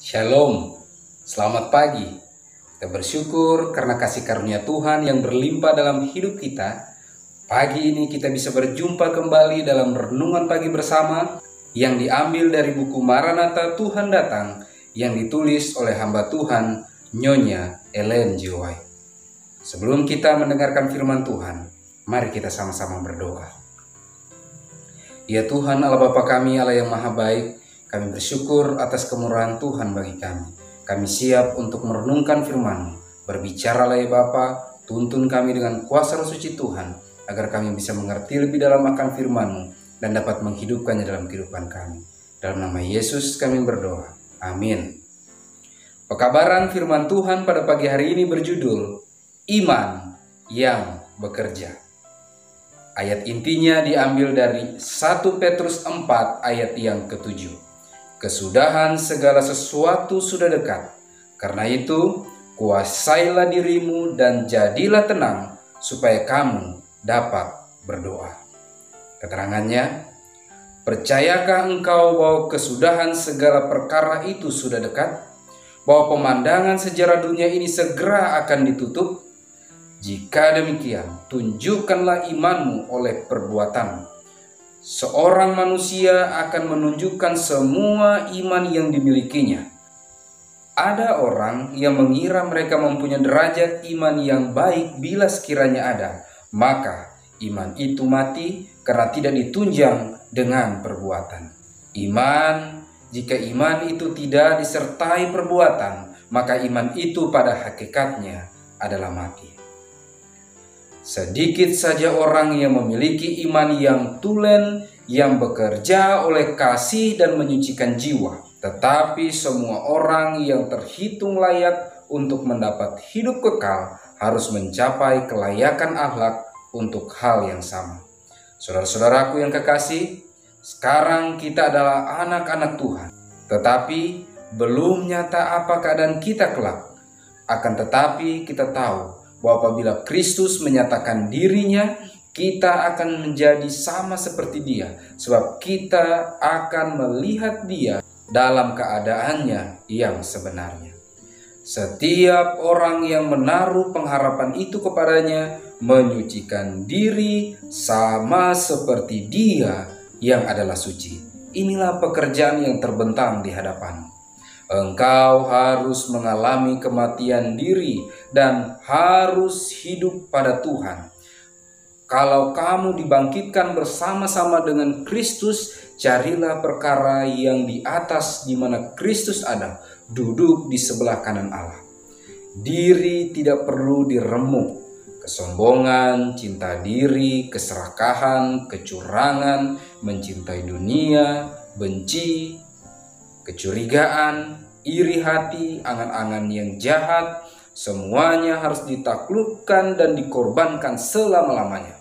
Shalom, selamat pagi. Kita bersyukur karena kasih karunia Tuhan yang berlimpah dalam hidup kita. Pagi ini kita bisa berjumpa kembali dalam renungan pagi bersama yang diambil dari buku Maranatha Tuhan Datang yang ditulis oleh hamba Tuhan Nyonya Ellen G. White. Sebelum kita mendengarkan firman Tuhan, mari kita sama-sama berdoa. Ya Tuhan Allah Bapa kami, Allah yang maha baik, kami bersyukur atas kemurahan Tuhan bagi kami. Kami siap untuk merenungkan firman-Mu. Berbicaralah ya Bapa, tuntun kami dengan kuasa Roh Suci Tuhan, agar kami bisa mengerti lebih dalam akan firman-Mu dan dapat menghidupkannya dalam kehidupan kami. Dalam nama Yesus kami berdoa. Amin. Pekabaran firman Tuhan pada pagi hari ini berjudul Iman yang Bekerja. Ayat intinya diambil dari 1 Petrus 4 ayat yang ke-7. Kesudahan segala sesuatu sudah dekat. Karena itu, kuasailah dirimu dan jadilah tenang, supaya kamu dapat berdoa. Keterangannya, percayakah engkau bahwa kesudahan segala perkara itu sudah dekat? Bahwa pemandangan sejarah dunia ini segera akan ditutup? Jika demikian, tunjukkanlah imanmu oleh perbuatanmu. Seorang manusia akan menunjukkan semua iman yang dimilikinya. Ada orang yang mengira mereka mempunyai derajat iman yang baik bila sekiranya ada, maka iman itu mati karena tidak ditunjang dengan perbuatan. Jika iman itu tidak disertai perbuatan, maka iman itu pada hakikatnya adalah mati. Sedikit saja orang yang memiliki iman yang tulen, yang bekerja oleh kasih dan menyucikan jiwa. Tetapi semua orang yang terhitung layak untuk mendapat hidup kekal harus mencapai kelayakan akhlak untuk hal yang sama. Saudara-saudaraku yang kekasih, sekarang kita adalah anak-anak Tuhan. Tetapi belum nyata apa keadaan kita kelak. Akan tetapi kita tahu bahwa apabila Kristus menyatakan dirinya, kita akan menjadi sama seperti Dia, sebab kita akan melihat Dia dalam keadaannya yang sebenarnya. Setiap orang yang menaruh pengharapan itu kepadanya menyucikan diri sama seperti Dia yang adalah suci. Inilah pekerjaan yang terbentang di hadapanmu. Engkau harus mengalami kematian diri dan harus hidup pada Tuhan. Kalau kamu dibangkitkan bersama-sama dengan Kristus, carilah perkara yang di atas di mana Kristus ada, duduk di sebelah kanan Allah. Diri tidak perlu diremuk. Kesombongan, cinta diri, keserakahan, kecurangan, mencintai dunia, benci, kecurigaan, iri hati, angan-angan yang jahat, semuanya harus ditaklukkan dan dikorbankan selama-lamanya.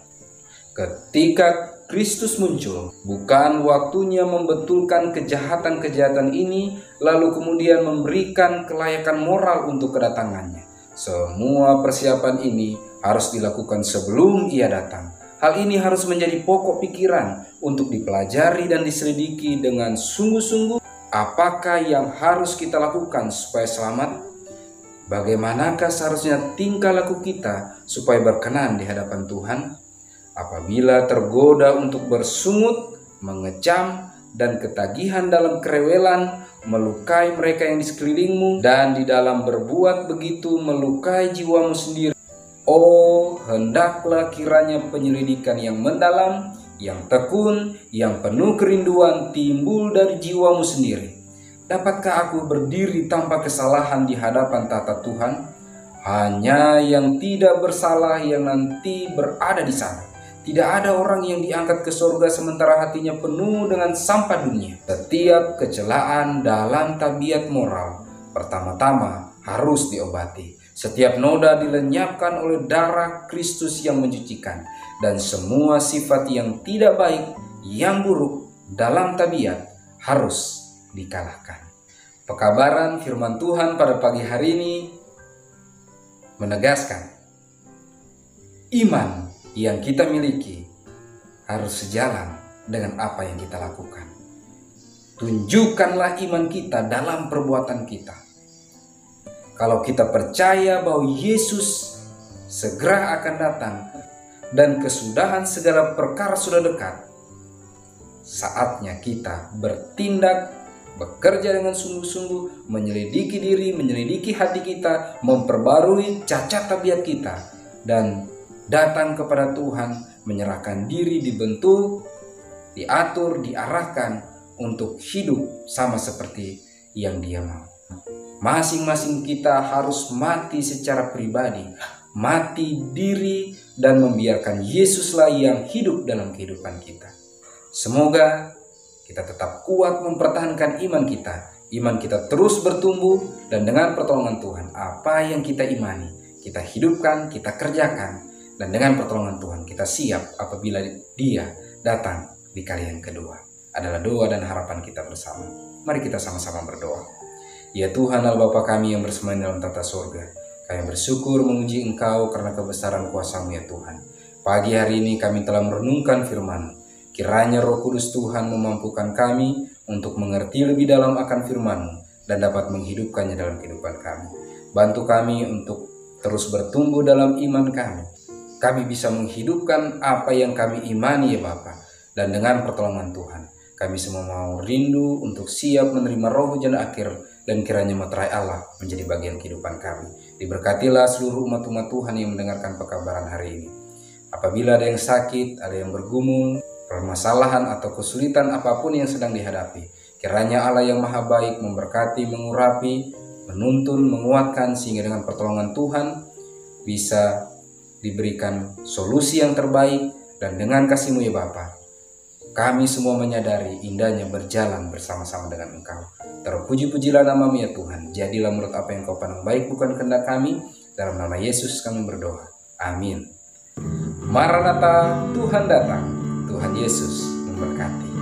Ketika Kristus muncul, bukan waktunya membetulkan kejahatan-kejahatan ini, lalu kemudian memberikan kelayakan moral untuk kedatangannya. Semua persiapan ini harus dilakukan sebelum Ia datang. Hal ini harus menjadi pokok pikiran untuk dipelajari dan diselidiki dengan sungguh-sungguh. Apakah yang harus kita lakukan supaya selamat? Bagaimanakah seharusnya tingkah laku kita supaya berkenan di hadapan Tuhan? Apabila tergoda untuk bersungut, mengecam, dan ketagihan dalam kerewelan, melukai mereka yang di sekelilingmu, dan di dalam berbuat begitu melukai jiwamu sendiri. Oh, hendaklah kiranya penyelidikan yang mendalam, yang tekun, yang penuh kerinduan timbul dari jiwamu sendiri. Dapatkah aku berdiri tanpa kesalahan di hadapan tata Tuhan? Hanya yang tidak bersalah yang nanti berada di sana. Tidak ada orang yang diangkat ke surga sementara hatinya penuh dengan sampah dunia. Setiap kecelaan dalam tabiat moral pertama-tama harus diobati. Setiap noda dilenyapkan oleh darah Kristus yang mencucikan. Dan semua sifat yang tidak baik, yang buruk dalam tabiat harus dikalahkan. Pekabaran firman Tuhan pada pagi hari ini menegaskan iman yang kita miliki harus sejalan dengan apa yang kita lakukan. Tunjukkanlah iman kita dalam perbuatan kita. Kalau kita percaya bahwa Yesus segera akan datang dan kesudahan segala perkara sudah dekat, saatnya kita bertindak, bekerja dengan sungguh-sungguh, menyelidiki diri, menyelidiki hati kita, memperbarui cacat tabiat kita, dan datang kepada Tuhan, menyerahkan diri, dibentuk, diatur, diarahkan untuk hidup sama seperti yang Dia mau. Masing-masing kita harus mati secara pribadi, mati diri, dan membiarkan Yesuslah yang hidup dalam kehidupan kita. Semoga kita tetap kuat mempertahankan iman kita. Iman kita terus bertumbuh, dan dengan pertolongan Tuhan, apa yang kita imani, kita hidupkan, kita kerjakan. Dan dengan pertolongan Tuhan, kita siap apabila Dia datang di kali yang kedua. Adalah doa dan harapan kita bersama. Mari kita sama-sama berdoa. Ya Tuhan Allah Bapa kami yang bersemayam dalam tata surga, kami bersyukur memuji Engkau karena kebesaran kuasa-Mu ya Tuhan. Pagi hari ini kami telah merenungkan firman-Mu. Kiranya Roh Kudus Tuhan memampukan kami untuk mengerti lebih dalam akan firman-Mu dan dapat menghidupkannya dalam kehidupan kami. Bantu kami untuk terus bertumbuh dalam iman kami. Kami bisa menghidupkan apa yang kami imani ya Bapa. Dan dengan pertolongan Tuhan, kami semua mau rindu untuk siap menerima roh hujan akhir, dan kiranya materai Allah menjadi bagian kehidupan kami. Diberkatilah seluruh umat-umat Tuhan yang mendengarkan pekabaran hari ini. Apabila ada yang sakit, ada yang bergumul, permasalahan atau kesulitan apapun yang sedang dihadapi, kiranya Allah yang maha baik memberkati, mengurapi, menuntun, menguatkan, sehingga dengan pertolongan Tuhan bisa diberikan solusi yang terbaik. Dan dengan kasih-Mu ya Bapa, kami semua menyadari indahnya berjalan bersama-sama dengan Engkau. Terpuji-pujilah nama-Mu ya Tuhan. Jadilah menurut apa yang Kau pandang baik, bukan kehendak kami. Dalam nama Yesus kami berdoa. Amin. Maranatha, Tuhan datang. Tuhan Yesus memberkati.